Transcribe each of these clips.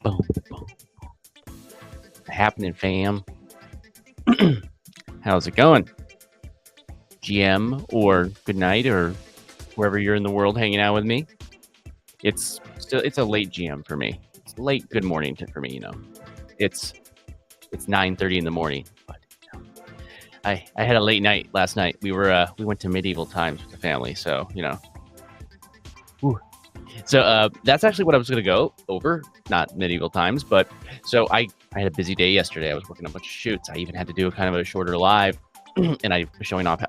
Boom, boom. Happening, fam. How's it going? GM or good night or wherever you're in the world hanging out with me. It's a late GM for me. It's late good morning for me, you know. It's 9:30 in the morning. But you know, I had a late night last night. We went to medieval times with the family, so you know. Whew. So that's actually what I was going to go over, not medieval times, but so I had a busy day yesterday. I was working on a bunch of shoots. I even had to do a kind of a shorter live, and I was showing off.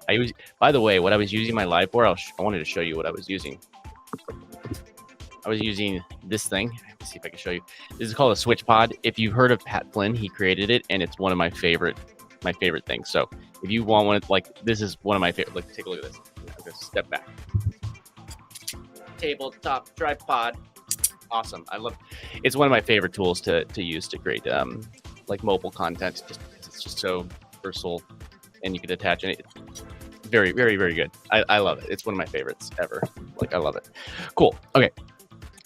By the way, what I was using my live for, I wanted to show you what I was using. I was using this thing. Let's see if I can show you. This is called a switch pod. If you've heard of Pat Flynn, he created it, and it's one of my favorite things. So if you want one, like this is one of my favorite. Like, take a look at this. I'm gonna step back. Tabletop tripod, awesome. I love. It's one of my favorite tools to use to create like mobile content, just because it's just so versatile, and you can attach it. Very, very, very good. I love it. It's one of my favorites ever. Like, I love it. Cool. Okay.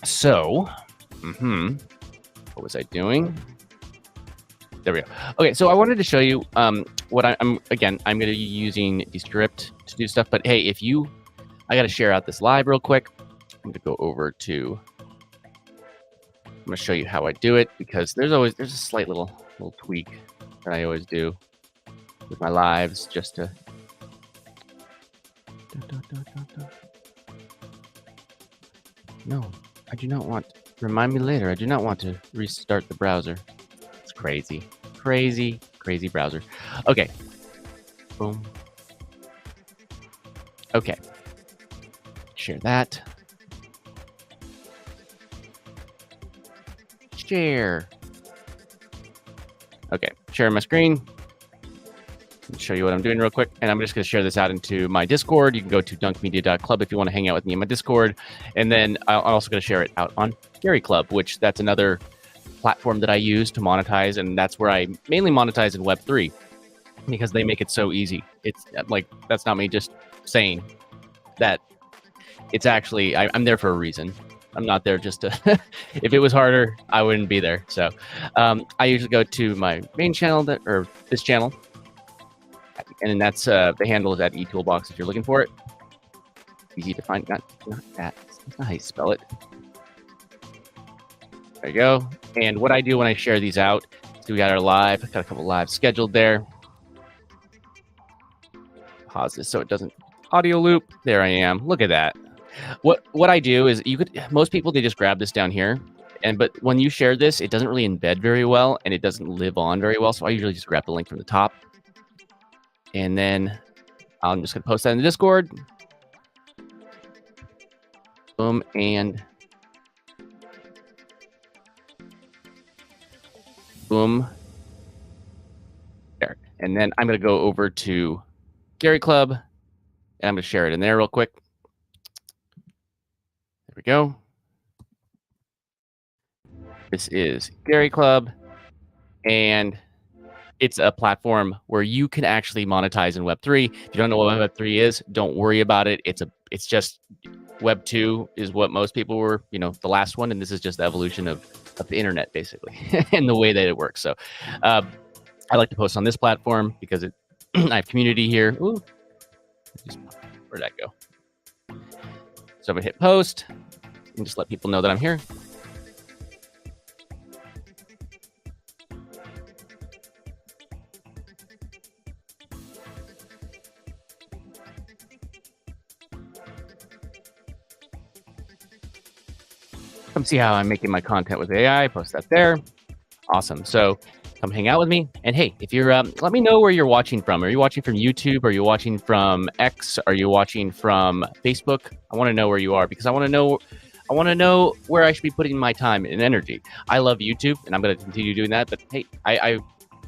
So, what was I doing? There we go. Okay, so I wanted to show you what I'm going to be using DESCRIPT to do stuff. But hey, I got to share out this live real quick. I'm going to go over to. I'm going to show you how I do it because there's a slight little tweak that I always do with my lives just to. No, I do not want. Remind me later. I do not want to restart the browser. It's crazy, crazy, crazy browser. Okay. Boom. Okay. Share that. Share. Okay. Share my screen. Show you what I'm doing real quick, and I'm just going to share this out into my Discord. You can go to dunkmedia.club if you want to hang out with me in my Discord, and then I'm also going to share it out on Gary Club, which that's another platform that I use to monetize, and that's where I mainly monetize in Web3 because they make it so easy. It's like, that's not me just saying that. It's actually, I'm there for a reason. I'm not there just to, if it was harder, I wouldn't be there. So I usually go to my main channel or this channel. And then that's the handle is at eToolbox if you're looking for it. Easy to find. Not that. That's not how you spell it. There you go. And what I do when I share these out, so we got our live. Got a couple lives scheduled there. Pause this so it doesn't audio loop. There I am. Look at that. What I do is most people, they just grab this down here. But when you share this, it doesn't really embed very well and it doesn't live on very well. So I usually just grab the link from the top. And then I'm just going to post that in the Discord. Boom, and boom. There. And then I'm going to go over to Gary Club, and I'm going to share it in there real quick. There we go. This is Gary Club, and it's a platform where you can actually monetize in Web3. If you don't know what Web3 is, don't worry about it. It's just Web2 is what most people were, the last one, and this is just the evolution of the internet, basically, and the way that it works. So I like to post on this platform because I have community here. Ooh, where'd that go? So I'm gonna hit post and just let people know that I'm here. Come see how I'm making my content with AI. Post that there. Awesome. So come hang out with me. And hey, if you're, let me know where you're watching from. Are you watching from YouTube? Are you watching from X? Are you watching from Facebook? I want to know where you are because I want to know where I should be putting my time and energy. I love YouTube, and I'm going to continue doing that. But hey,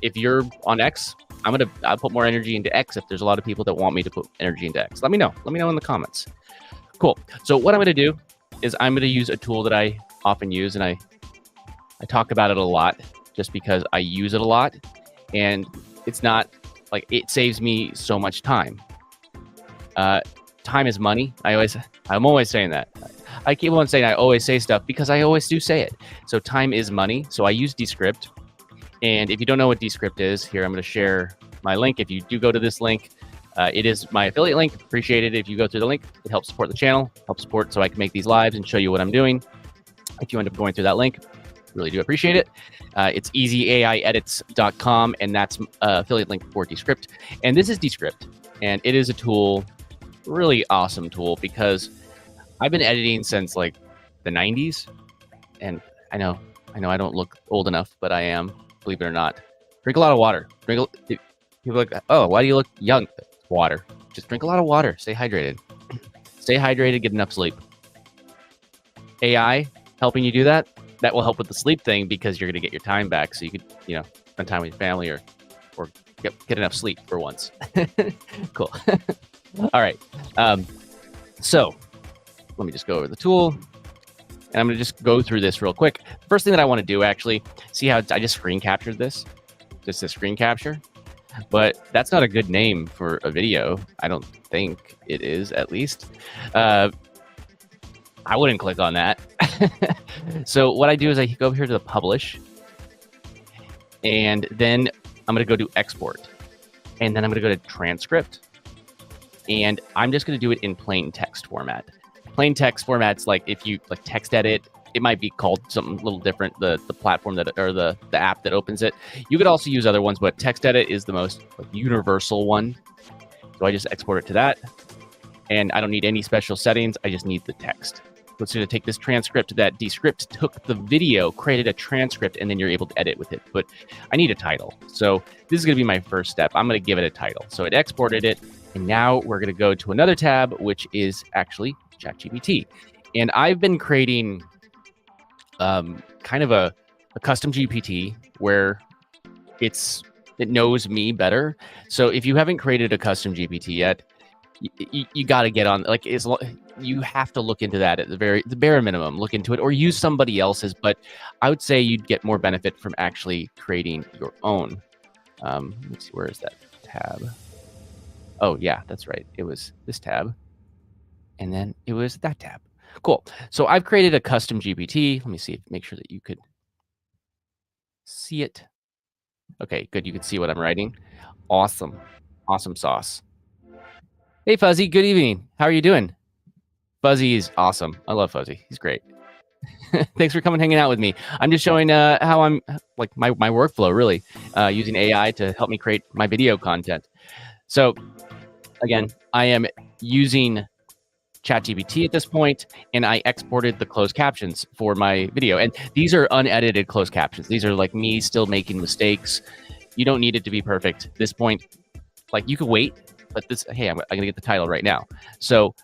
if you're on X, I'll put more energy into X. If there's a lot of people that want me to put energy into X, let me know. Let me know in the comments. Cool. So what I'm going to do is I'm going to use a tool that I often use, and I talk about it a lot just because I use it a lot, and it's not like it saves me so much time. Time is money. I'm always saying that. I keep on saying I always say stuff because I always do say it. So time is money. So I use DESCRIPT. And if you don't know what DESCRIPT is, here I'm going to share my link. If you do go to this link, it is my affiliate link. Appreciate it if you go through the link. It helps support the channel, helps support so I can make these lives and show you what I'm doing. If you end up going through that link, really do appreciate it. It's easyaiedits.com, and that's affiliate link for DESCRIPT. And this is DESCRIPT, and it is a tool, really awesome tool, because I've been editing since like the 90s, and I know I don't look old enough, but I am, believe it or not. Drink a lot of water. People are like, oh, why do you look young? Water. Just drink a lot of water. Stay hydrated. Stay hydrated, get enough sleep. AI helping you do that, that will help with the sleep thing, because you're going to get your time back, so you could, spend time with your family or get enough sleep for once. Cool. All right. So let me just go over the tool, and I'm going to just go through this real quick. First thing that I want to do, actually, see how I just screen captured this? Just a screen capture. But that's not a good name for a video. I don't think it is, at least. I wouldn't click on that. So what I do is I go over here to the publish, and then I'm going to go to export, and then I'm going to go to transcript, and I'm just going to do it in plain text format. Plain text format's like if you like text edit, it might be called something a little different, the platform that, or the app that opens it. You could also use other ones, but text edit is the most universal one. So I just export it to that, and I don't need any special settings. I just need the text. So it's going to take this transcript that DESCRIPT took the video, created a transcript, and then you're able to edit with it. But I need a title. So this is going to be my first step. I'm going to give it a title. So it exported it, and now we're going to go to another tab, which is actually ChatGPT. And I've been creating kind of a custom GPT where it knows me better. So if you haven't created a custom GPT yet, you got to get on, like, you have to look into that at the bare minimum, look into it, or use somebody else's. But I would say you'd get more benefit from actually creating your own. Let's see, where is that tab? Oh yeah, that's right. It was this tab, and then it was that tab. Cool. So I've created a custom GPT. Let me see, make sure that you could see it. Okay, good. You can see what I'm writing. Awesome. Awesome sauce. Hey, Fuzzy. Good evening. How are you doing? Fuzzy is awesome. I love Fuzzy. He's great. Thanks for coming hanging out with me. I'm just showing how I'm, like, my workflow, really, using AI to help me create my video content. So, again, I am using ChatGPT at this point, and I exported the closed captions for my video. And these are unedited closed captions. These are like me still making mistakes. You don't need it to be perfect. At this point, like, you could wait, but this, hey, I'm going to get the title right now. So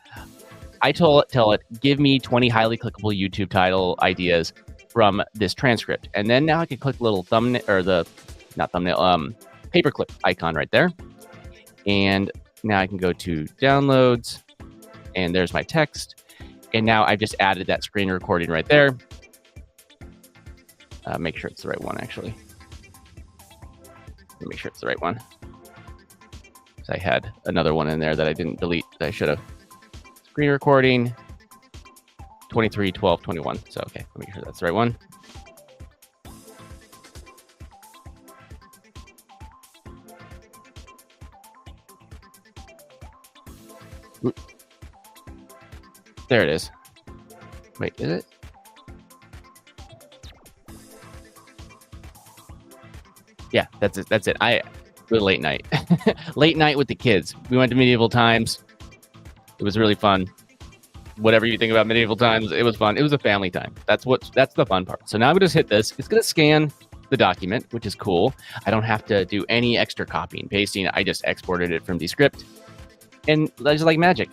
I tell it, give me 20 highly clickable YouTube title ideas from this transcript. And then now I can click the little thumbnail, or not thumbnail, paperclip icon right there. And now I can go to downloads, and there's my text. And now I've just added that screen recording right there. Make sure it's the right one, actually. Make sure it's the right one. I had another one in there that I didn't delete that I should have. Screen recording 23, 12, 21. So, okay, let me make sure that's the right one. There it is. Wait, is it? Yeah, that's it. That's it. Late night. Late night with the kids. We went to medieval times. It was really fun. Whatever you think about medieval times, it was fun. It was a family time. That's the fun part. So now I'm going to hit this. It's going to scan the document, which is cool. I don't have to do any extra copying, pasting. I just exported it from DESCRIPT. And just like magic.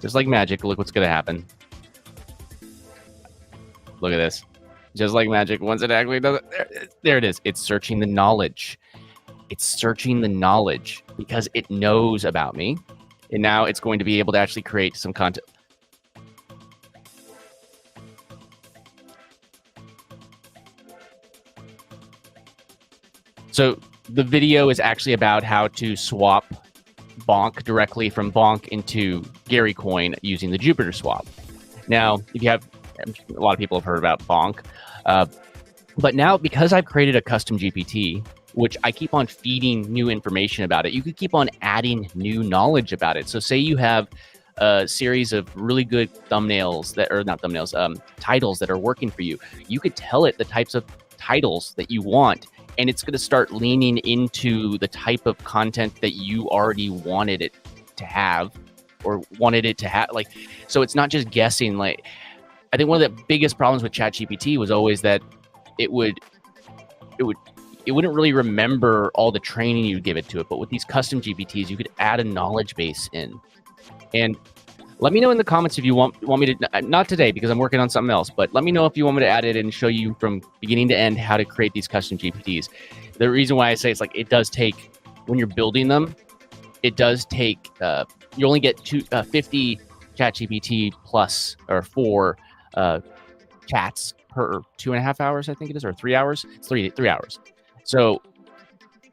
Just like magic, look what's going to happen. Look at this. Just like magic, once it actually does it, there it is. It's searching the knowledge. It's searching the knowledge because it knows about me. And now it's going to be able to actually create some content. So the video is actually about how to swap Bonk directly from Bonk into Gary coin using the Jupiter swap. Now, if you have, a lot of people have heard about Bonk, but now because I've created a custom GPT, which I keep on feeding new information about it, you could keep on adding new knowledge about it. So say you have a series of really good thumbnails that, or not thumbnails, titles that are working for you. You could tell it the types of titles that you want, and it's going to start leaning into the type of content that you already wanted it to have, or wanted it to have. Like, so it's not just guessing. Like, I think one of the biggest problems with ChatGPT was always that it wouldn't really remember all the training you give it to it. But with these custom GPTs, you could add a knowledge base in. And let me know in the comments if you want me to, not today because I'm working on something else, but let me know if you want me to add it and show you from beginning to end how to create these custom GPTs. The reason why I say it's like, it does take, when you're building them, it does take, you only get 50 ChatGPT plus or 4 chats per 2.5 hours, I think it is, or 3 hours. It's 3 hours. So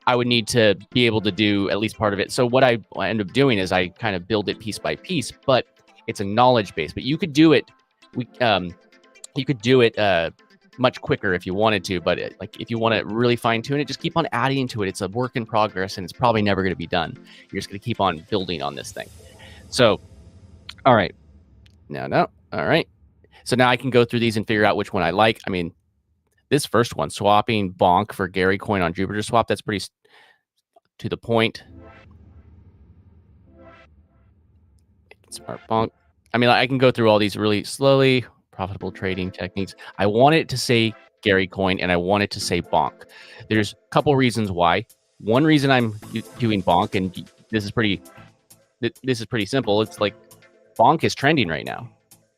I would need to be able to do at least part of it. So what I end up doing is I kind of build it piece by piece, but it's a knowledge base. But you could do it. You could do it much quicker if you wanted to. But like if you want to really fine tune it, just keep on adding to it. It's a work in progress, and it's probably never going to be done. You're just going to keep on building on this thing. So, all right, no, all right. So now I can go through these and figure out which one I like. I mean, this first one, swapping Bonk for Gary coin on Jupiter swap, that's pretty to the point. Smart Bonk. I mean, I can go through all these really slowly. Profitable trading techniques. I want it to say Gary coin and I want it to say Bonk. There's a couple reasons why. One reason I'm doing Bonk, and this is pretty simple. It's like Bonk is trending right now.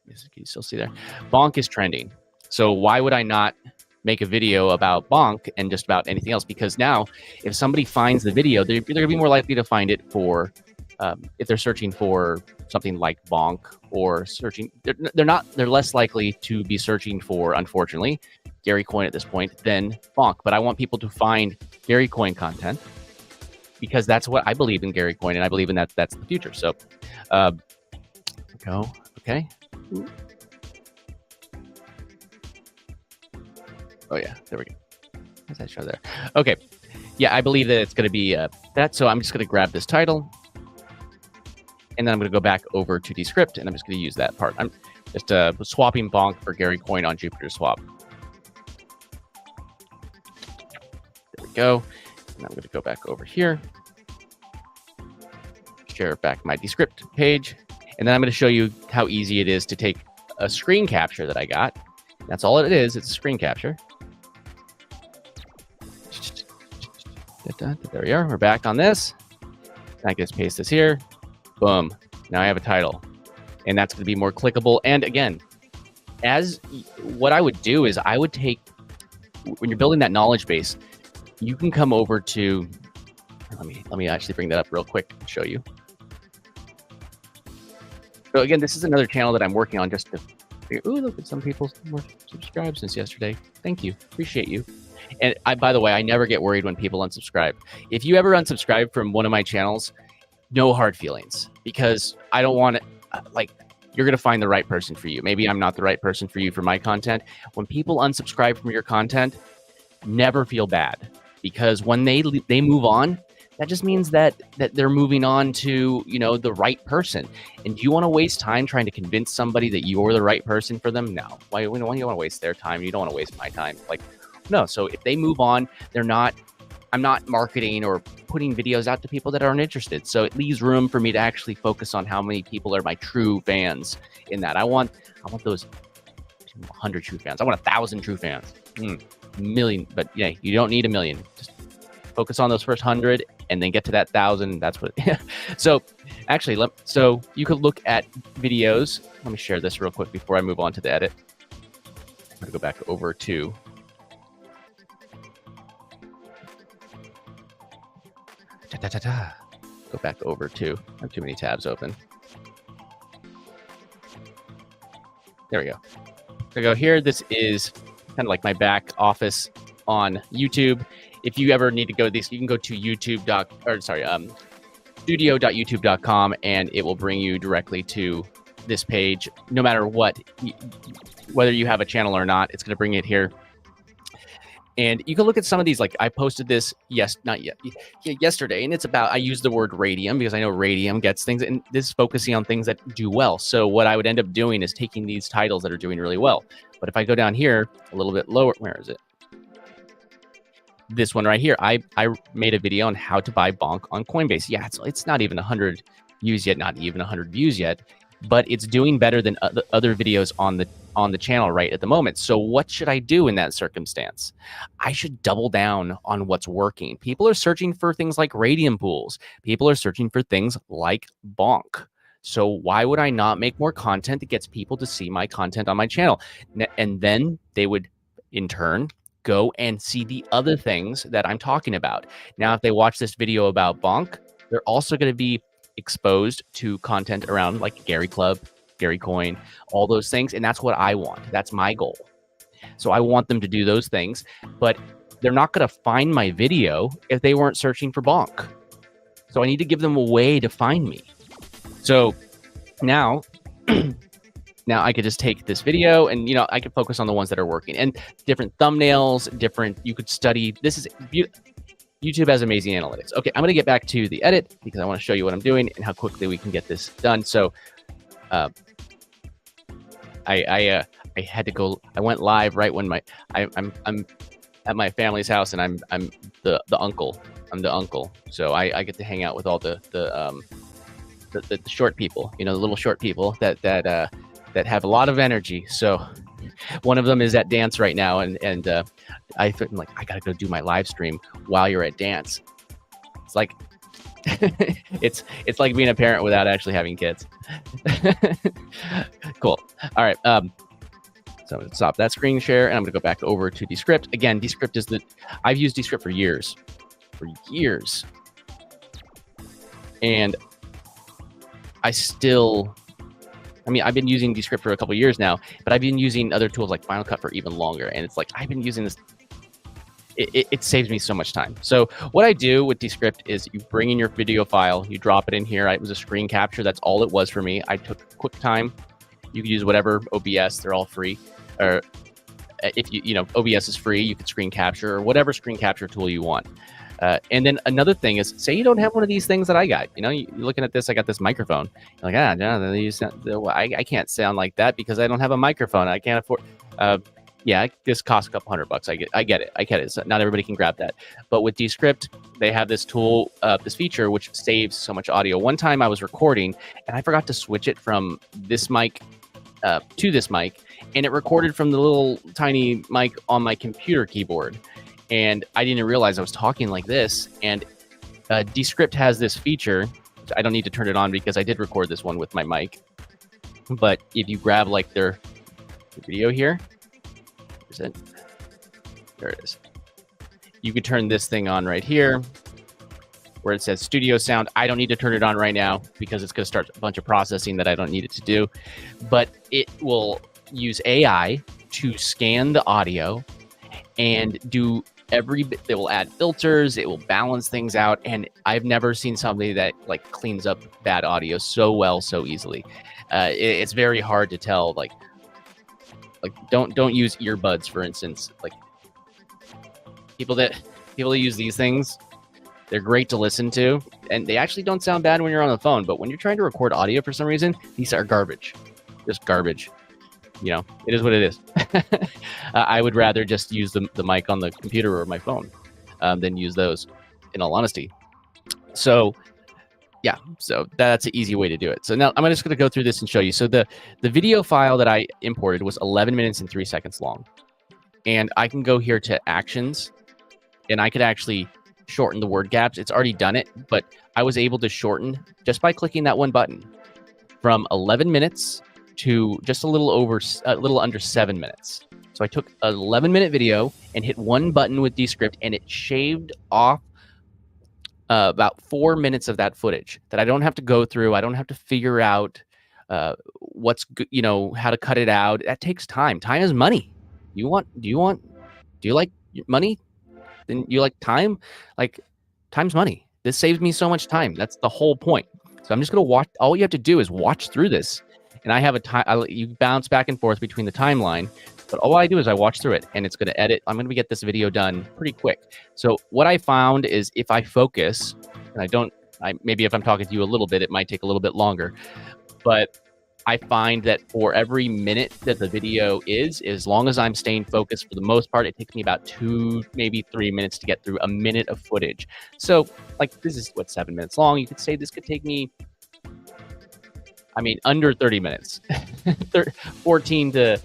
Can you still see there? Bonk is trending. So why would I not make a video about Bonk and just about anything else? Because now if somebody finds the video, they're going to be more likely to find it for, if they're searching for something like Bonk, or searching, they're less likely to be searching for, unfortunately, Gary coin at this point than Bonk. But I want people to find Gary coin content because that's what I believe in, Gary coin, and I believe in that's the future. So go, okay. Oh yeah, there we go. What's that show there? Okay, yeah, I believe that it's going to be that. So I'm just going to grab this title, and then I'm going to go back over to DESCRIPT, and I'm just going to use that part. I'm just swapping Bonk for Gary coin on Jupiter swap. There we go. And I'm going to go back over here, share back my DESCRIPT page, and then I'm going to show you how easy it is to take a screen capture that I got. That's all it is. It's a screen capture. There we are. We're back on this. I can just paste this here. Boom. Now I have a title. And that's going to be more clickable. And again, what I would do is I would take, when you're building that knowledge base, you can come over to, let me actually bring that up real quick and show you. So again, this is another channel that I'm working on just to figure, ooh, look at some people more subscribed since yesterday. Thank you. Appreciate you. And by the way, I never get worried when people unsubscribe. If you ever unsubscribe from one of my channels, no hard feelings, because I don't want to, like, you're going to find the right person for you. Maybe I'm not the right person for you for my content. When people unsubscribe from your content, never feel bad, because when they move on, that just means that they're moving on to, you know, the right person. And do you want to waste time trying to convince somebody that you're the right person for them? No. Why do you want to waste their time? You don't want to waste my time. Like, no. So if they move on, I'm not marketing or putting videos out to people that aren't interested. So it leaves room for me to actually focus on how many people are my true fans in that. I want those 100 true fans. I want 1,000 true fans. Million, but yeah, you don't need a million. Just focus on those first 100 and then get to that 1,000. That's what. So actually, so you could look at videos. Let me share this real quick before I move on to the edit. I'm gonna go back over to. Go back over to. I have too many tabs open. There we go. So go here. This is kind of like my back office on YouTube. If you ever need to go to this, you can go to studio.youtube.com, and it will bring you directly to this page. No matter what, whether you have a channel or not, it's going to bring it here. And you can look at some of these, like I posted this yesterday, and it's about, I use the word radium because I know radium gets things, and this is focusing on things that do well. So what I would end up doing is taking these titles that are doing really well. But if I go down here a little bit lower, where is it? This one right here, I made a video on how to buy bonk on Coinbase. Yeah, it's not even 100 views yet, not even 100 views yet, but it's doing better than other videos on the channel right at the moment. So what should I do in that circumstance? I should double down on what's working. People are searching for things like radium pools. People are searching for things like bonk. So why would I not make more content that gets people to see my content on my channel? And then they would, in turn, go and see the other things that I'm talking about. Now, if they watch this video about bonk, they're also going to be exposed to content around like Gary Club, Gary Coin, all those things. And that's what I want. That's my goal. So I want them to do those things, but they're not going to find my video if they weren't searching for bonk. So I need to give them a way to find me. So now, now I could just take this video and, you know, I could focus on the ones that are working, and different thumbnails, you could study. This is YouTube has amazing analytics. Okay, I'm going to get back to the edit because I want to show you what I'm doing and how quickly we can get this done. So I had to go, I went live right when I'm at my family's house, and I'm the uncle. I'm the uncle. So I get to hang out with all the short people, you know, the little short people that have a lot of energy. So one of them is at dance right now, and I'm like, I gotta go do my live stream while you're at dance. It's like it's like being a parent without actually having kids. Cool. All right. So I'm gonna stop that screen share, and I'm gonna go back over to Descript. Again, Descript is I've used Descript for years. And I've been using Descript for a couple years now, but I've been using other tools like Final Cut for even longer. And it's like, I've been using this. It saves me so much time. So what I do with Descript is you bring in your video file, you drop it in here. It was a screen capture. That's all it was for me. I took QuickTime. You can use whatever OBS. They're all free. Or if OBS is free, you can screen capture or whatever screen capture tool you want. And then another thing is, say you don't have one of these things that I got. You know, you're looking at this, I got this microphone. You're like, no, I can't sound like that because I don't have a microphone. I can't afford. Yeah, this costs a couple $100. I get it. So not everybody can grab that. But with Descript, they have this tool, this feature, which saves so much audio. One time I was recording, and I forgot to switch it from this mic to this mic, and it recorded from the little tiny mic on my computer keyboard. And I didn't realize I was talking like this. And Descript has this feature. I don't need to turn it on because I did record this one with my mic. But if you grab like their video here, where's it? There it is. You could turn this thing on right here where it says studio sound. I don't need to turn it on right now because it's going to start a bunch of processing that I don't need it to do. But it will use AI to scan the audio and do it will add filters, it will balance things out, and I've never seen somebody that like cleans up bad audio so well, so easily. It's very hard to tell. Like don't use earbuds, for instance. Like people that use these things, they're great to listen to, and they actually don't sound bad when you're on the phone. But when you're trying to record audio, for some reason, these are garbage, just garbage. You know, it is what it is. I would rather just use the mic on the computer or my phone than use those, in all honesty. So, yeah, so that's an easy way to do it. So now I'm just going to go through this and show you. So the video file that I imported was 11 minutes and 3 seconds long. And I can go here to actions, and I could actually shorten the word gaps. It's already done it, but I was able to shorten just by clicking that one button from 11 minutes to just a little under 7 minutes. So I took an 11-minute video and hit one button with Descript, and it shaved off about 4 minutes of that footage that I don't have to go through. I don't have to figure out how to cut it out. That takes time. Time is money. Do you like money? Then you like time? Like, time's money. This saves me so much time. That's the whole point. So I'm just going to watch. All you have to do is watch through this. And I have a time. You bounce back and forth between the timeline. But all I do is I watch through it, and it's going to edit. I'm going to get this video done pretty quick. So what I found is if I focus, and maybe if I'm talking to you a little bit, it might take a little bit longer. But I find that for every minute that the video is, as long as I'm staying focused for the most part, it takes me about 2, maybe 3 minutes to get through a minute of footage. So like this is what, 7 minutes long. You could say this could take me, I mean, under 30 minutes, 14 to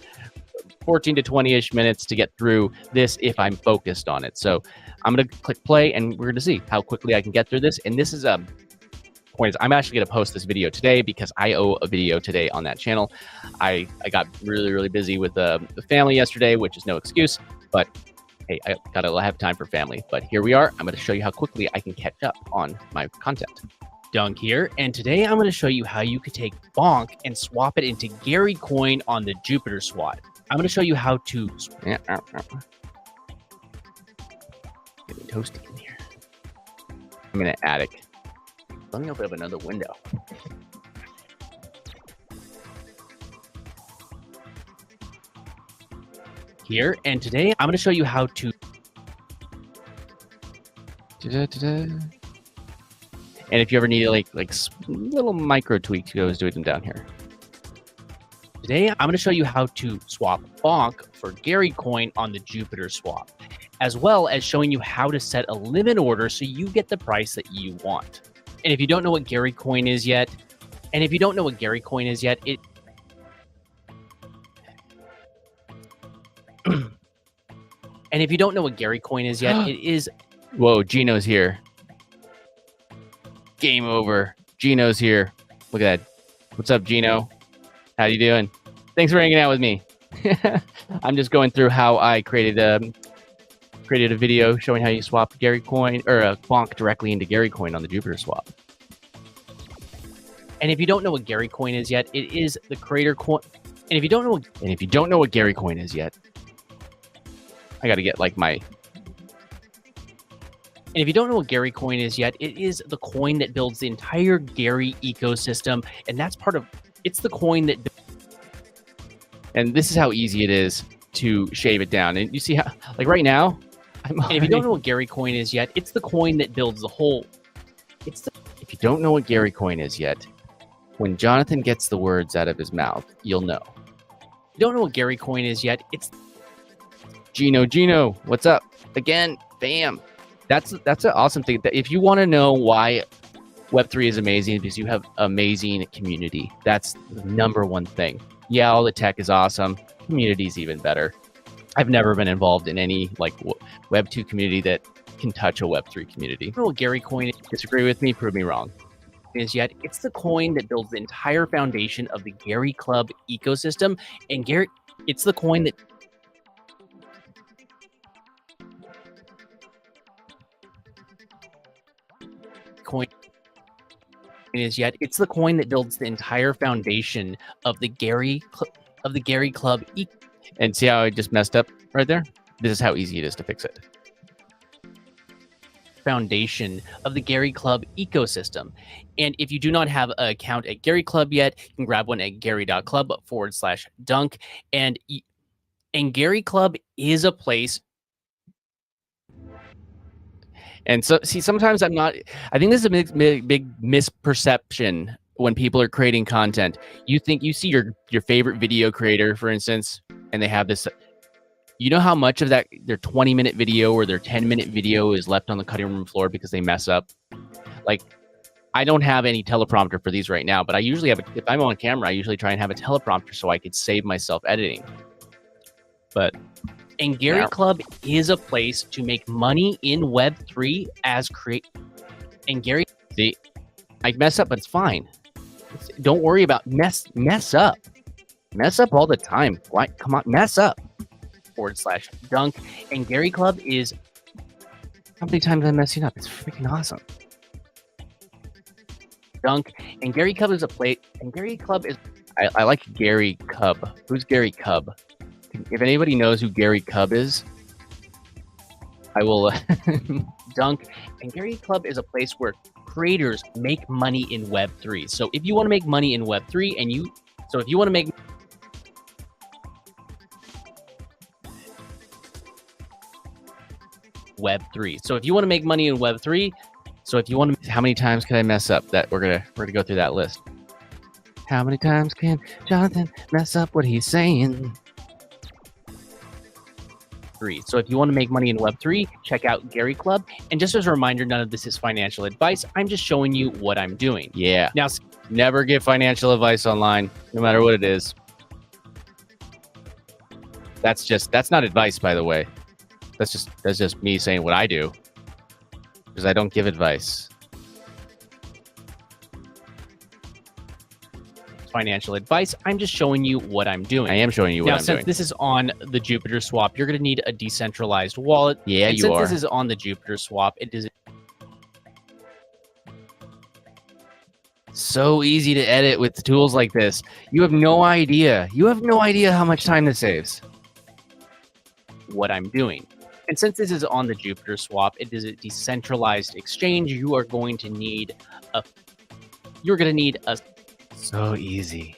20-ish minutes to get through this if I'm focused on it. So I'm going to click play and we're going to see how quickly I can get through this. And this is point is I'm actually going to post this video today because I owe a video today on that channel. I got really busy with the family yesterday, which is no excuse, but hey, I gotta have time for family. But here we are. I'm going to show you how quickly I can catch up on my content. Dunk here, and today I'm going to show you how you could take Bonk and swap it into Gary coin on the Jupiter swap. I'm going to show you how to getting toasty in here. I'm in an attic. Let me open up another window. Here, and today I'm going to show you how to and if you ever need like little micro tweaks, you always do them down here. Today I'm going to show you how to swap Bonk for Gary coin on the Jupiter swap, as well as showing you how to set a limit order so you get the price that you want. And if you don't know what Gary coin is yet, it is. Whoa, Gino's here. Game over. Gino's here. Look at that. What's up, Gino? How you doing? Thanks for hanging out with me. I'm just going through how I created a video showing how you swap Gary coin or a Bonk directly into Gary coin on the Jupiter swap. And if you don't know what Gary coin is yet, it is the creator coin. And if you don't know what Gary coin is yet, I got to get like my. And if you don't know what Gary coin is yet, it is the coin that builds the entire Gary ecosystem, and that's part of. It's the coin that. And this is how easy it is to shave it down. And you see how, like right now, and if you don't know what Gary coin is yet, it's the coin that builds the whole. If you don't know what Gary coin is yet, when Jonathan gets the words out of his mouth, you'll know. If you don't know what Gary coin is yet, it's Gino, what's up? Again, bam. That's an awesome thing. That if you want to know why Web3 is amazing, because you have amazing community. That's the number1 thing. Yeah, all the tech is awesome. Community's even better. I've never been involved in any like Web2 community that can touch a Web3 community. I don't know what Gary coin is. Disagree with me, prove me wrong. Is yet it's the coin that builds the entire foundation of the Gary Club ecosystem, and it's the coin that it's the coin that builds the entire foundation of the Gary Club and see how I just messed up right there? This is how easy it is to fix it. Foundation of the Gary Club ecosystem. And if you do not have an account at Gary Club yet, you can grab one at gary.club/dunk. And Gary Club is a place. And so, see, sometimes I think this is a big misperception when people are creating content. You think you see your favorite video creator, for instance, and they have this. You know how much of that their 20-minute video or their 10-minute video is left on the cutting room floor because they mess up? Like, I don't have any teleprompter for these right now, but I usually have. If I'm on camera, I usually try and have a teleprompter so I could save myself editing. But. And Gary Club is a place to make money in Web3 as And Gary, see, I mess up, but it's fine. Don't worry about mess up. Mess up all the time. Why? Come on, mess up. /dunk. And Gary Club is. How many times I'm messing up? It's freaking awesome. Dunk. And Gary Club is a place. And Gary Club is. I like Gary Cub. Who's Gary Cub? If anybody knows who Gary Cub is, I will Dunk, and Gary Club is a place where creators make money in Web3. So if you want to make money in Web3 and if you want to make Web3. So if you want to make money in Web3, how many times can I mess up that we're gonna go through that list? How many times can Jonathan mess up what he's saying? So if you want to make money in Web3, check out Gary Club. And just as a reminder, none of this is financial advice. I'm just showing you what I'm doing. Yeah. Now, never give financial advice online, no matter what it is. That's not advice, by the way. That's just me saying what I do, because I don't give advice. Financial advice. I'm just showing you what I'm doing. I am showing you what I'm doing. Now, since this is on the Jupiter Swap, you're going to need a decentralized wallet. Yeah, and you are. Since this is on the Jupiter Swap, it is so easy to edit with tools like this. You have no idea. You have no idea how much time this saves. What I'm doing. And since this is on the Jupiter Swap, it is a decentralized exchange. You're going to need a so easy.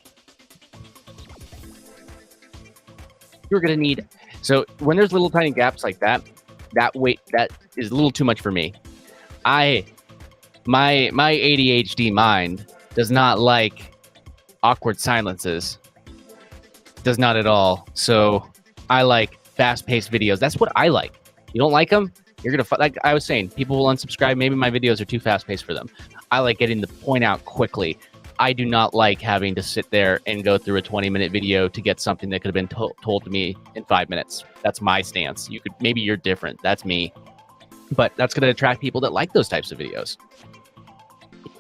You're going to need. So when there's little tiny gaps like that is a little too much for me. My ADHD mind does not like awkward silences. Does not at all. So I like fast-paced videos. That's what I like. You don't like them? You're going to, like I was saying, people will unsubscribe. Maybe my videos are too fast-paced for them. I like getting the point out quickly. I do not like having to sit there and go through a 20-minute video to get something that could have been told to me in 5 minutes. That's my stance. Maybe you're different. That's me. But that's going to attract people that like those types of videos.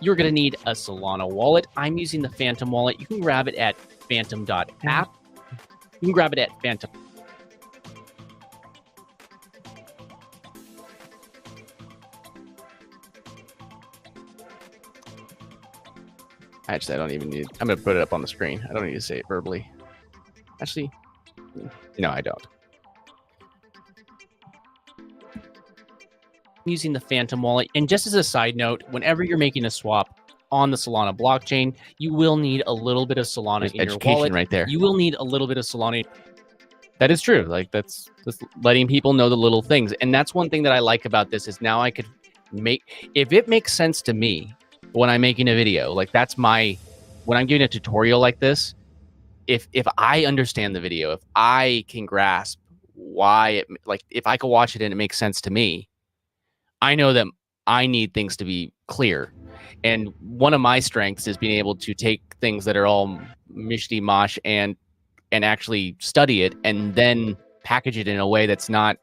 You're going to need a Solana wallet. I'm using the Phantom wallet. You can grab it at phantom.app. You can grab it at Phantom. Actually, I don't even need. I'm going to put it up on the screen. I don't need to say it verbally. Actually, no, I don't. Using the Phantom wallet. And just as a side note, whenever you're making a swap on the Solana blockchain, you will need a little bit of Solana in your wallet. Right there. You will need a little bit of Solana. That is true. Like that's letting people know the little things. And that's one thing that I like about this is now I could if it makes sense to me when I'm making a video, like when I'm giving a tutorial like this, if I understand the video, if I can grasp why if I could watch it and it makes sense to me, I know that I need things to be clear. And one of my strengths is being able to take things that are all mishty mosh and actually study it and then package it in a way that's not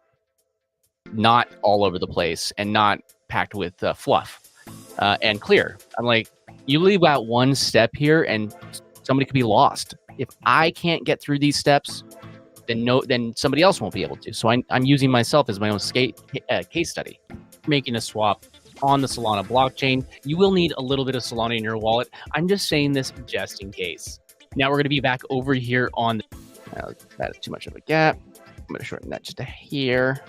all over the place and not packed with fluff and clear. I'm like, you leave out one step here and somebody could be lost. If I can't get through these steps, then somebody else won't be able to. So I'm using myself as my own case study. Making a swap on the Solana blockchain, you will need a little bit of Solana in your wallet. I'm just saying this just in case. Now we're going to be back over here on that's too much of a gap. I'm going to shorten that just to here.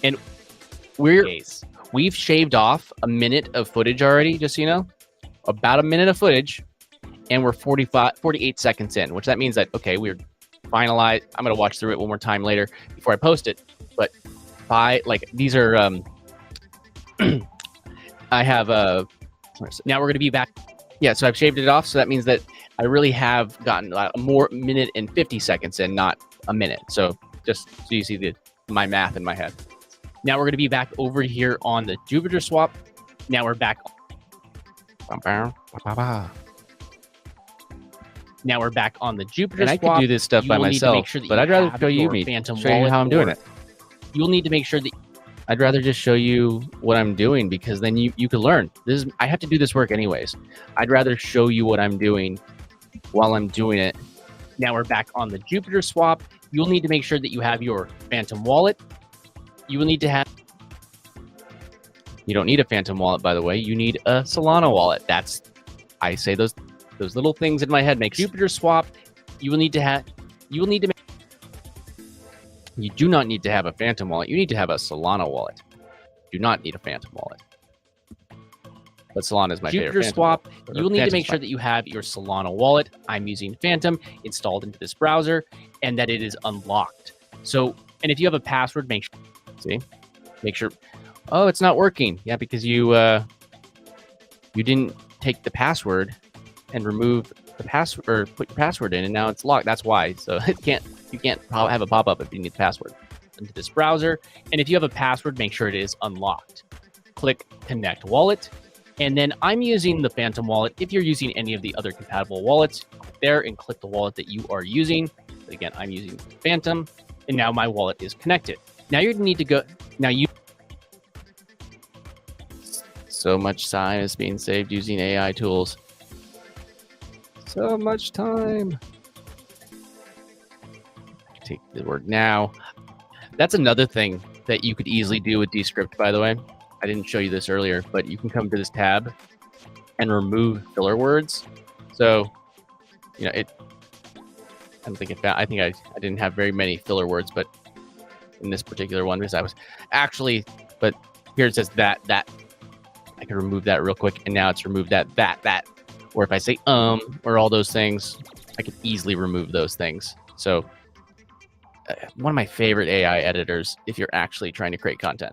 And we've shaved off a minute of footage already, just so you know. About a minute of footage, and we're 48 seconds in, which that means that, okay, we're finalized. I'm going to watch through it one more time later before I post it. But these are, I have now we're going to be back. Yeah, so I've shaved it off. So that means that I really have gotten a more minute and 50 seconds in, not a minute. So just so you see my math in my head. Now we're going to be back over here on the Jupiter swap. Now we're back. Now we're back on the Jupiter swap. And I could do this stuff by myself, but I'd rather show you how I'm doing it. You'll need to make sure that I'd rather just show you what I'm doing, because then you can learn. I have to do this work anyways. I'd rather show you what I'm doing while I'm doing it. Now we're back on the Jupiter swap. You'll need to make sure that you have your Phantom wallet. You will need to have. You don't need a Phantom wallet, by the way. You need a Solana wallet. I say those little things in my head make Jupiter swap. You will need to have. You do not need to have a Phantom wallet. You need to have a Solana wallet. You do not need a Phantom wallet. But Solana is my favorite. Jupiter swap, you will need to make sure that you have your Solana wallet. I'm using Phantom installed into this browser and that it is unlocked. So, and if you have a password, make sure. Oh, it's not working. Yeah, because you didn't take the password and remove the password or put your password in, and now it's locked. That's why. So you can't have a pop-up if you need the password into this browser. And if you have a password, make sure it is unlocked. Click Connect Wallet. And then I'm using the Phantom wallet. If you're using any of the other compatible wallets, click there and click the wallet that you are using. But again, I'm using Phantom, and now my wallet is connected. Now you need to go. So much time is being saved using AI tools. So much time. Take the word now. That's another thing that you could easily do with DESCRIPT, by the way. I didn't show you this earlier, but you can come to this tab and remove filler words. So, you know, I don't think I think I didn't have very many filler words, but in this particular one, because I was actually, but here it says that. I can remove that real quick, and now it's removed that. Or if I say or all those things, I can easily remove those things. So one of my favorite AI editors if you're actually trying to create content.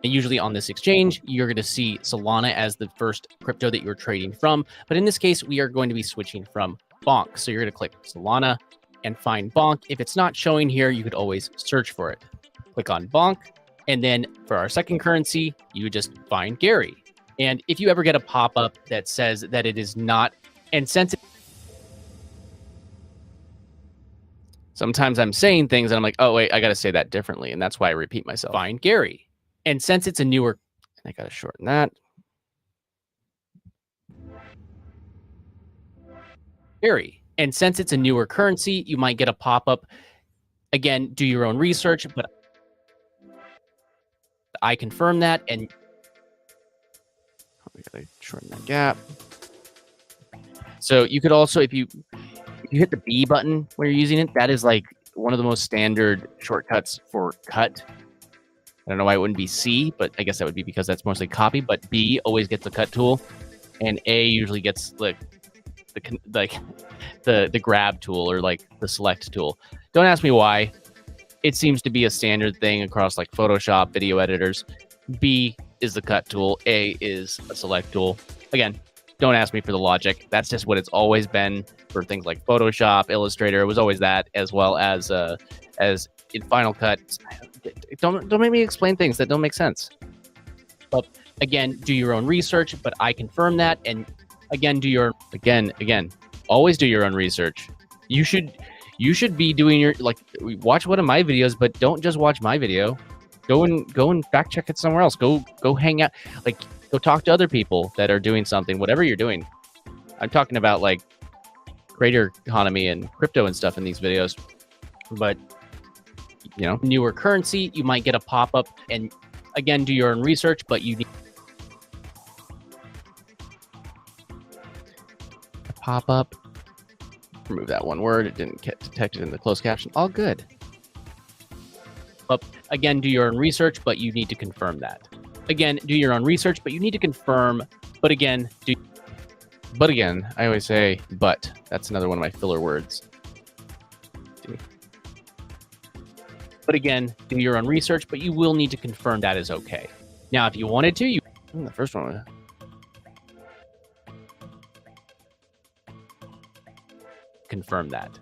And usually on this exchange, you're going to see Solana as the first crypto that you're trading from. But in this case, we are going to be switching from Bonk. So you're going to click Solana and find Bonk. If it's not showing here, you could always search for it. Click on Bonk. And then for our second currency, you would just find Gary. And if you ever get a pop-up that says that it is not, and since sometimes I'm saying things and I'm like, oh, wait, I got to say that differently. And that's why I repeat myself. Find Gary. And since it's a newer, I got to shorten that. Gary. And since it's a newer currency, you might get a pop-up. Again, do your own research, but I confirm that. And we got to shorten that gap. So you could also, if you hit the B button when you're using it, that is like one of the most standard shortcuts for cut. I don't know why it wouldn't be C, but I guess that would be because that's mostly copy. But B always gets the cut tool, and A usually gets like the grab tool or like the select tool. Don't ask me why. It seems to be a standard thing across like Photoshop, video editors. B is the cut tool. A is a select tool. Again, don't ask me for the logic. That's just what it's always been for things like Photoshop, Illustrator. It was always that, as well as in Final Cut. Don't make me explain things that don't make sense. But again, do your own research. But I confirm that. And again, always do your own research. You should be doing your, like, watch one of my videos, but don't just watch my video. Go and fact check it somewhere else. Go hang out, like, go talk to other people that are doing something, whatever you're doing. I'm talking about like creator economy and crypto and stuff in these videos, but you know, newer currency, you might get a pop-up. And again, do your own research, but you need a pop-up. Remove that one word. It didn't get detected in the closed caption. All good. But again, do your own research, but you need to confirm that. Again, do your own research, but you need to confirm. But again, I always say, but. That's another one of my filler words. But again, do your own research, but you will need to confirm that is okay. Now, if you wanted to, the first one. Confirm that.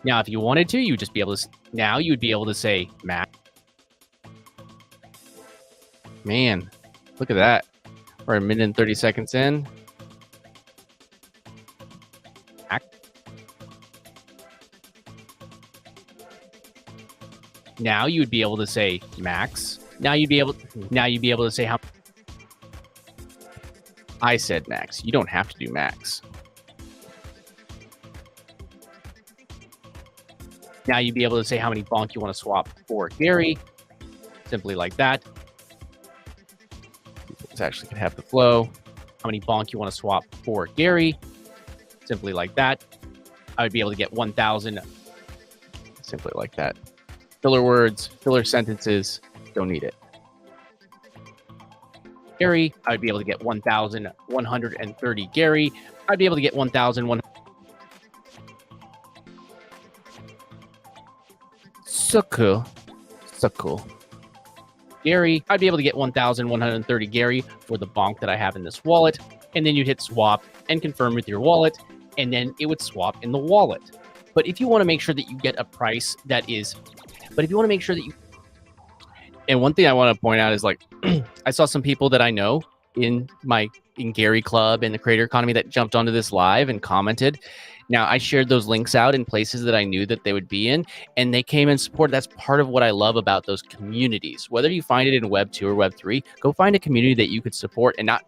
Now, if you wanted to, you'd just be able to. Now you'd be able to say max. Man, look at that. We're a minute and 30 seconds in. Now you'd be able to say max. Now you'd be able to say how. I said max. You don't have to do max. Now you'd be able to say how many bonk you want to swap for Gary. Simply like that. This actually can have the flow. How many bonk you want to swap for Gary. Simply like that. I would be able to get 1,000. Simply like that. filler words, filler sentences, don't need it. Gary, I'd be able to get 1,130 Gary. I'd be able to get 1,100. So cool. So cool. Gary, I'd be able to get 1,130 Gary for the bonk that I have in this wallet. And then you'd hit swap and confirm with your wallet, and then it would swap in the wallet. But if you want to make sure that you get a price that is, and one thing I want to point out is like, I saw some people that I know in Gary Club and the Creator Economy that jumped onto this live and commented. Now, I shared those links out in places that I knew that they would be in, and they came and supported. That's part of what I love about those communities. Whether you find it in Web 2 or Web 3, go find a community that you could support, and not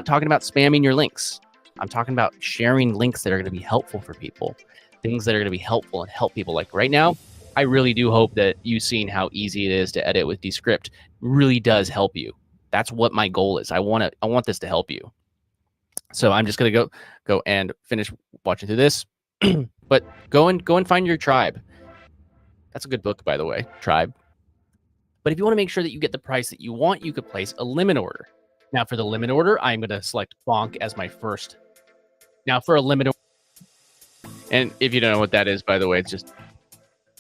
talking about spamming your links. I'm talking about sharing links that are going to be helpful for people, things that are going to be helpful and help people. Like right now, I really do hope that you've seen how easy it is to edit with DESCRIPT really does help you. That's what my goal is. I want this to help you. So I'm just gonna go and finish watching through this. But go and find your tribe. That's a good book, by the way, Tribe. But if you want to make sure that you get the price that you want, you could place a limit order. Now for the limit order, I'm gonna select bonk as my first. Now for a limit order, and if you don't know what that is, by the way, it's just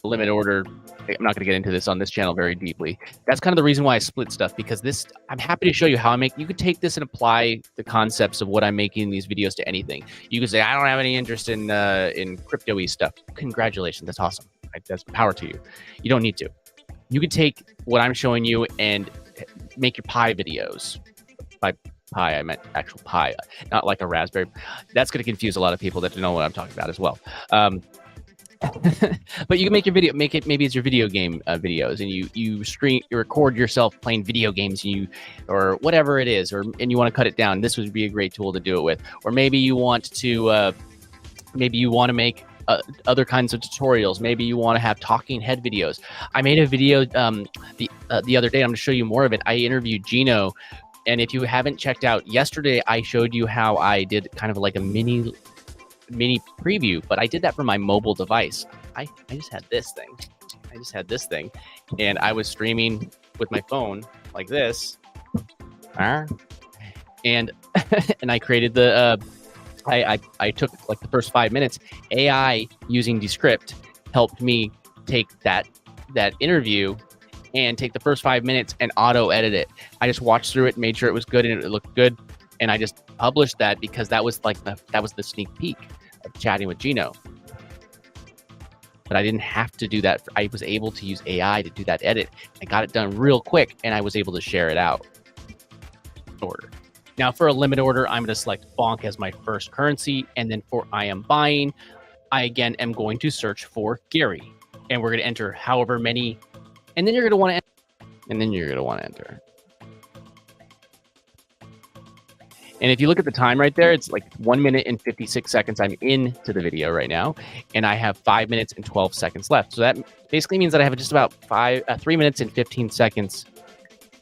a limit order. I'm not going to get into this on this channel very deeply. That's kind of the reason why I split stuff, because I'm happy to show you how you could take this and apply the concepts of what I'm making in these videos to anything. You could say, I don't have any interest in crypto-y stuff. Congratulations. That's awesome. That's power to you. You don't need to. You could take what I'm showing you and make your pie videos. By pie, I meant actual pie, not like a raspberry. That's going to confuse a lot of people that don't know what I'm talking about as well. But you can make your video, maybe it's your video game videos, and you record yourself playing video games, or whatever it is, and you want to cut it down. This would be a great tool to do it with. Or maybe you want to make other kinds of tutorials. Maybe you want to have talking head videos. I made a video the other day. I'm going to show you more of it. I interviewed Gino, and if you haven't checked out yesterday, I showed you how I did kind of like a mini preview, but I did that from my mobile device. I just had this thing. And I was streaming with my phone like this. And I created the I took like the first 5 minutes. AI using DESCRIPT helped me take that interview and take the first 5 minutes and auto edit it. I just watched through it, made sure it was good and it looked good, and I just published that because that was like the sneak peek of chatting with Gino. But I didn't have to do that. I was able to use AI to do that edit. I got it done real quick, and I was able to share it out. Order. Now for a limit order, I'm going to select bonk as my first currency, and then for I am buying, I again am going to search for Gary, and we're going to enter however many, and then you're going to want to enter. And if you look at the time right there, it's like 1 minute and 56 seconds. I'm into the video right now, and I have 5 minutes and 12 seconds left. So that basically means that I have just about 3 minutes and 15 seconds,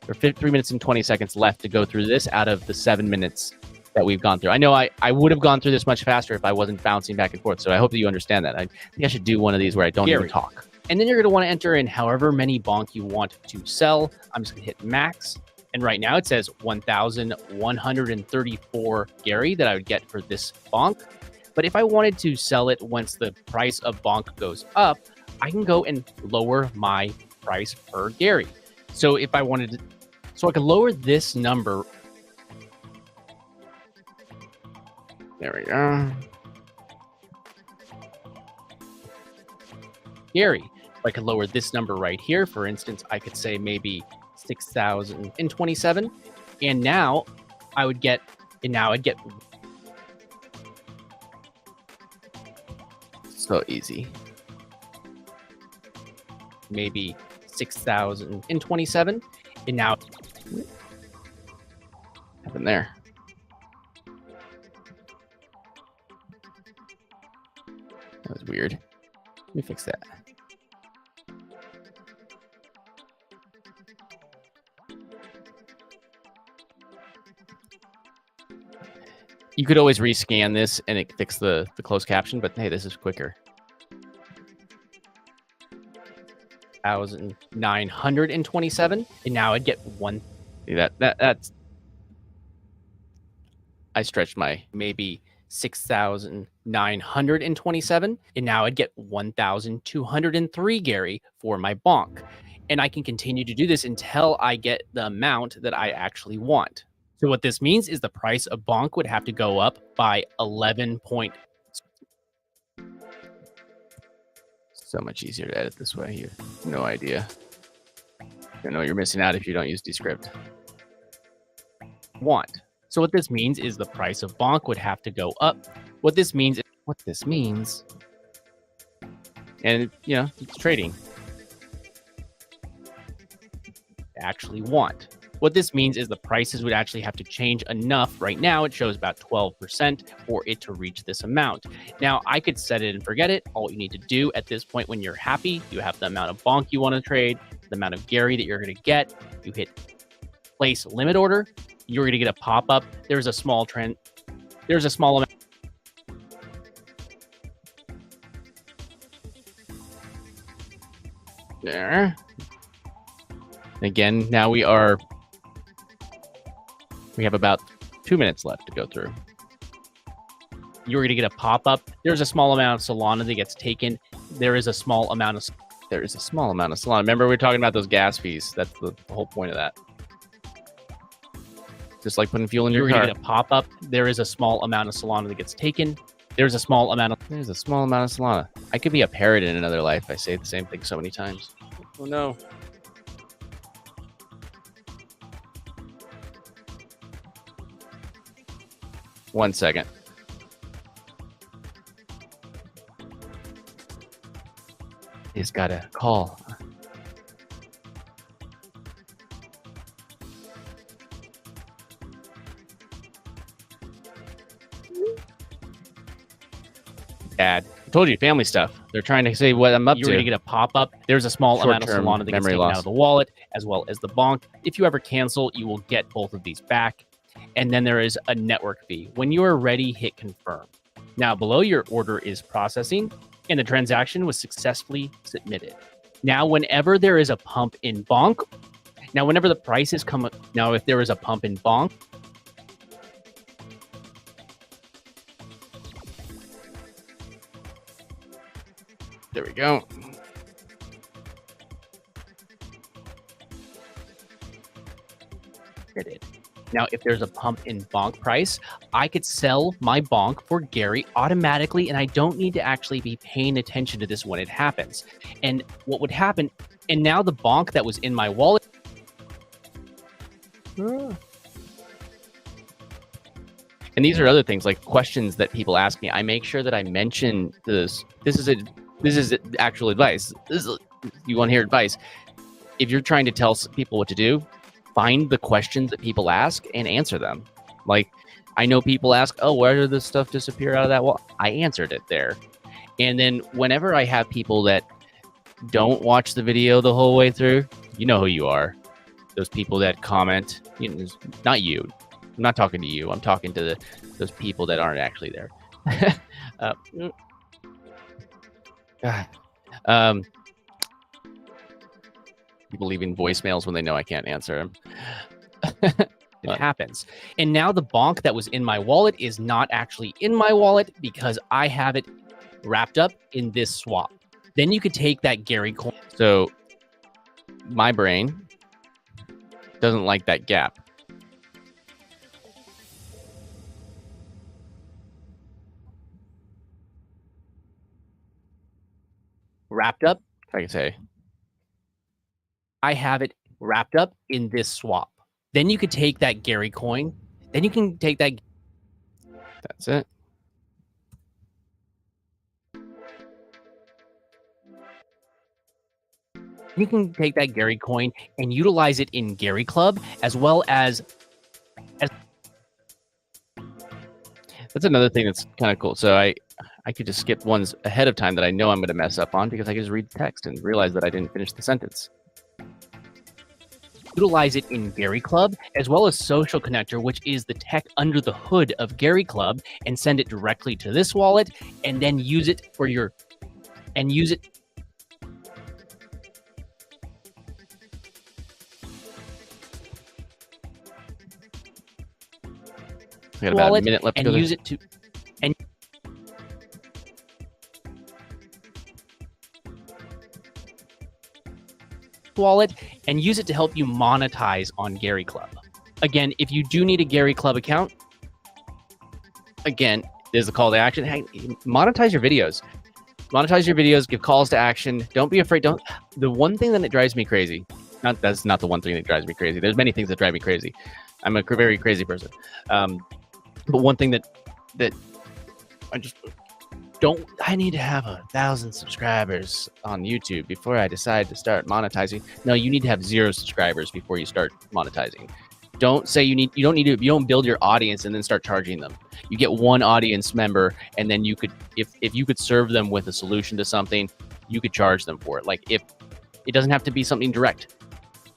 or 3 minutes and 20 seconds left to go through this out of the 7 minutes that we've gone through. I know I would have gone through this much faster if I wasn't bouncing back and forth. So I hope that you understand that. I think I should do one of these where I don't even talk. And then you're going to want to enter in however many bonk you want to sell. I'm just going to hit max. And right now it says 1,134 Gary that I would get for this bonk. But if I wanted to sell it once the price of bonk goes up, I can go and lower my price per Gary. So if I wanted to, so I could lower this number. There we go. Gary. If I could lower this number right here, for instance, I could say maybe 6,027, and now I'd get so easy. Maybe 6,027, and now happened there. That was weird. Let me fix that. You could always rescan this and it fix the closed caption, but hey, this is quicker. 6,927, and now I'd get one. See that's. I stretched my maybe 6,927, and now I'd get 1,203 Gary for my bonk. And I can continue to do this until I get the amount that I actually want. So what this means is the price of bonk would have to go up by 11 point. So much easier to edit this way. You have no idea. You know you're missing out if you don't use Descript. Want. So what this means is the price of bonk would have to go up. What this means, and you know, it's trading. Actually want. What this means is the prices would actually have to change enough. Right now, it shows about 12% for it to reach this amount. Now, I could set it and forget it. All you need to do at this point, when you're happy, you have the amount of bonk you want to trade, the amount of Gary that you're going to get. You hit place limit order. You're going to get a pop-up. There's a small amount. There. Again, now we have about 2 minutes left to go through. You're going to get a pop-up. There's a small amount of Solana that gets taken. There is a small amount of Solana. Remember, we were talking about those gas fees. That's the whole point of that. Just like putting fuel in your car. You're going to get a pop-up. There is a small amount of Solana that gets taken. There's a small amount of Solana. I could be a parrot in another life. I say the same thing so many times. Oh no. One second. He's got a call. Dad, I told you, family stuff. They're trying to say what I'm up to. You're going to get a pop-up. There's a small amount of Solana that gets taken out of the wallet, as well as the bonk. If you ever cancel, you will get both of these back. And then there is a network fee. When you are ready, hit confirm. Now, below your order is processing, and the transaction was successfully submitted. Now, whenever there is a pump in bonk, whenever the prices come, if there is a pump in bonk, there we go. Now, if there's a pump in bonk price, I could sell my bonk for Gary automatically, and I don't need to actually be paying attention to this when it happens. And what would happen, and now the bonk that was in my wallet. And these are other things like questions that people ask me. I make sure that I mention this. This is actual advice. You want to hear advice. If you're trying to tell people what to do, find the questions that people ask and answer them. Like, I know people ask, oh, where did this stuff disappear out of that wall? I answered it there. And then whenever I have people that don't watch the video the whole way through, you know who you are. Those people that comment, not you. I'm not talking to you. I'm talking to those people that aren't actually there. People leaving voicemails when they know I can't answer them. It happens. And now the bonk that was in my wallet is not actually in my wallet because I have it wrapped up in this swap. Then you could take that Gary coin. So my brain doesn't like that gap. Wrapped up. If I can say. I have it wrapped up in this swap. Then you could take that Gary coin. Then you can take that. That's it. You can take that Gary coin and utilize it in Gary Club as well as. That's another thing that's kind of cool. So I could just skip ones ahead of time that I know I'm going to mess up on because I can just read the text and realize that I didn't finish the sentence. Utilize it in Gary Club as well as Social Connector, which is the tech under the hood of Gary Club, and send it directly to this wallet and then use it for your We got about a minute left and to go. use it to wallet and use it to help you monetize on Gary Club. Again, if you do need a Gary Club account, again, there's the call to action. Hey, monetize your videos. Monetize your videos, give calls to action. Don't be afraid. The one thing that drives me crazy, that's not the one thing that drives me crazy. There's many things that drive me crazy. I'm a very crazy person. But one thing that I just don't, I need to have 1,000 subscribers on YouTube before I decide to start monetizing. No, you need to have 0 subscribers before you start monetizing. Don't say you don't build your audience and then start charging them. You get one audience member, and then you could, if you could serve them with a solution to something, you could charge them for it. Like, if it doesn't have to be something direct.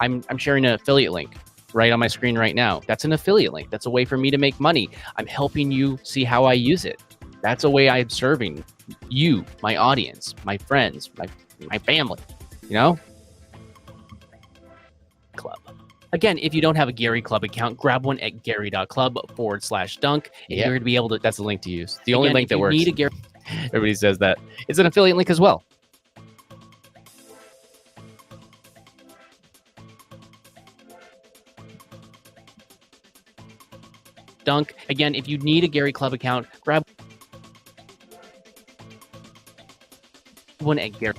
I'm sharing an affiliate link right on my screen right now. That's an affiliate link. That's a way for me to make money. I'm helping you see how I use it. That's a way I'm serving you, my audience, my friends, my family, you know? Club. Again, if you don't have a Gary Club account, grab one at gary.club/dunk. And you're going to be able to, that's the link to use. The only link that works. Need a Gary, everybody says that. It's an affiliate link as well. Dunk. Again, if you need a Gary Club account, grab one at Gary.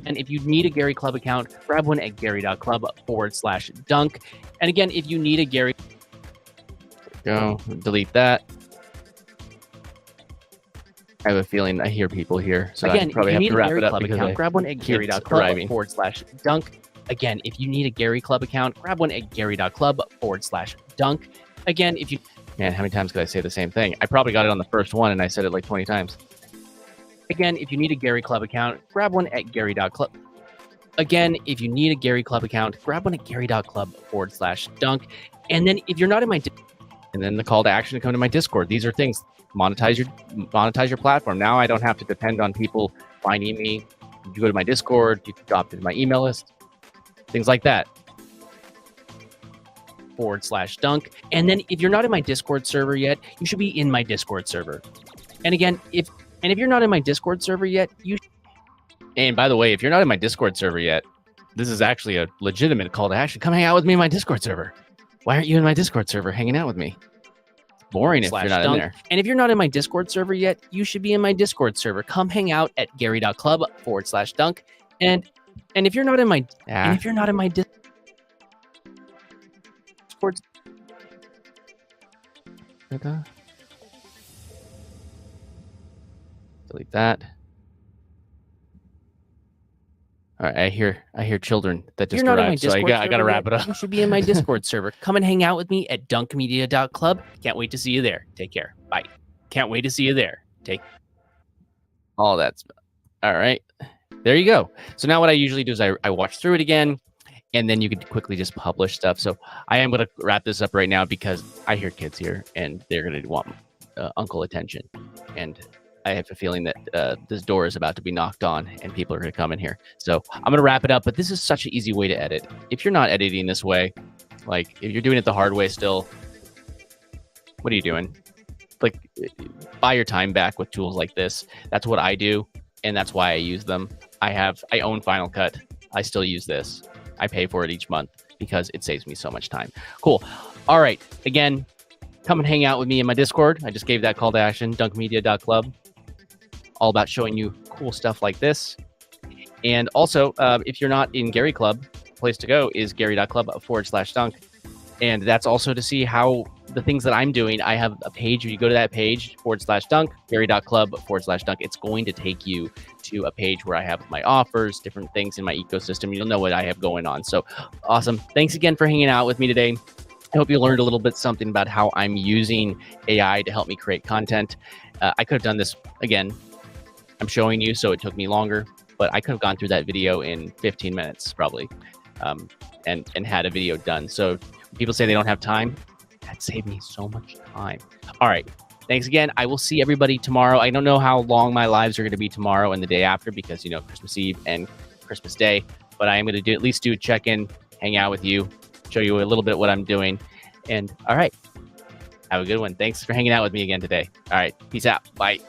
And if you need a Gary Club account, grab one at gary.club/dunk. And again, if you need a Gary, go delete that. I have a feeling I hear people here, so again, I probably have to wrap it up because grab one at gary.club/dunk. Again, if you need a Gary Club account, grab one at gary.club/dunk. Again, if you, man, how many times could I say the same thing? I probably got it on the first one, and I said it like 20 times. Again, if you need a Gary Club account, grab one at gary.club. Again, if you need a Gary Club account, grab one at gary.club/dunk. And then if you're not in my, and then the call to action to come to my Discord. These are things, monetize your platform. Now I don't have to depend on people finding me. You go to my Discord, you can opt into my email list, things like that. /dunk. And then if you're not in my Discord server yet, you should be in my Discord server. And again, if you're not in my Discord server yet, and by the way, if you're not in my Discord server yet, this is actually a legitimate call to action. Come hang out with me in my Discord server. Why aren't you in my Discord server hanging out with me? It's boring if you're not in there. And if you're not in my Discord server yet, you should be in my Discord server. Come hang out at gary.club/dunk. And if you're not in my, and if you're not in my Discord, delete that. All right, I hear children that just arrived, so I got to wrap it up. You should be in my Discord server. Come and hang out with me at dunkmedia.club. Can't wait to see you there. Take care. Bye. Can't wait to see you there. All that's all right. There you go. So now what I usually do is I watch through it again, and then you can quickly just publish stuff. So I am going to wrap this up right now because I hear kids here, and they're going to want uncle attention. And I have a feeling that this door is about to be knocked on and people are going to come in here. So I'm going to wrap it up, but this is such an easy way to edit. If you're not editing this way, like if you're doing it the hard way still, what are you doing? Like, buy your time back with tools like this. That's what I do, and that's why I use them. I own Final Cut. I still use this. I pay for it each month because it saves me so much time. Cool. All right. Again, come and hang out with me in my Discord. I just gave that call to action, dunkmedia.club. All about showing you cool stuff like this. And also, if you're not in Gary Club, place to go is gary.club/dunk. And that's also to see how the things that I'm doing. I have a page. If you go to that page, /dunk, gary.club/dunk, it's going to take you to a page where I have my offers, different things in my ecosystem. You'll know what I have going on. So awesome. Thanks again for hanging out with me today. I hope you learned a little bit something about how I'm using AI to help me create content. I could have done this again. I'm showing you, so it took me longer, but I could have gone through that video in 15 minutes probably, and had a video done. So when people say they don't have time, that saved me so much time. All right. Thanks again. I will see everybody tomorrow. I don't know how long my lives are going to be tomorrow and the day after because, you know, Christmas Eve and Christmas Day, but I am going to at least do a check-in, hang out with you, show you a little bit what I'm doing. And all right, have a good one. Thanks for hanging out with me again today. All right, peace out. Bye.